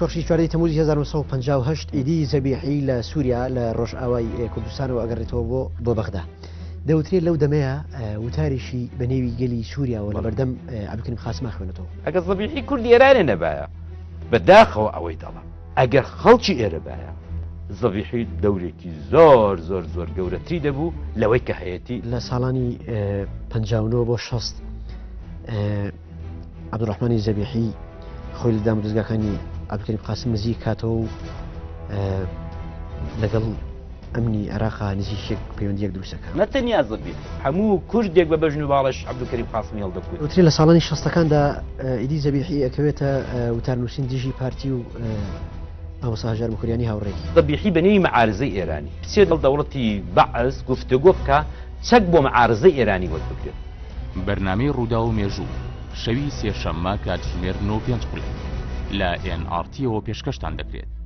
چۆرشی چواردەی تەموزی 1958 ئیدی زەبیحی لە سووریا لە ڕۆژئاوای کوردستانەوە ئەگەڕێتەوە بۆ بەغدا. دەوترێت لەو دەمەیە وتاریشی بە نێوی گەلی سووریاوە لە بەردەم عەبدولکەریم قاسما خوێنێتەوە. ئەگەر زەبیحی کوردی ئێرانێ نەبایە بەداخەوە ئەوەی دەڵێ ئەگەر خەڵکی ئێرە بایە زەبیحی دەورێکی زۆر زۆر زۆر گەورەتری دەبوو لەوەی کە هەیەتی. لە ساڵانی 59 بۆ 60 عەبدوڕەحمانی زەبیحی خۆی لە دامودەستگاکانی عەبدولکەریم قاسم نزیک کاتەوە و لەگەڵ ئەمنی عێراقا نزیکێک پەیوەندیەک دروستەکە. نەتەنیا زەبیحی هەموو کوردێک بە بەژن و باڵەش عەبدولکەریم قاسمی هەڵدەکوت. وترێت لە ساڵانی 60ەکاندا ئیدی زەبیحی ئەکەوێتە وتارنووسین دژی پارتی و مامۆستا هەژار مکوریانی هاوڕێی. زەبیحی بە نێوی مەعارزەی ئێرانی بچێت لەڵ دەوڵەتی بەعز گفتوگۆ بکە چەک بۆ مەعارزەی ئێرانی وەربگرێت. بەرنامەی ڕوودا و مێژوو شەوی سێشەممە کاتژمێر 9:05 لە NRT-ەوە پێشکەشتان دەکرێت.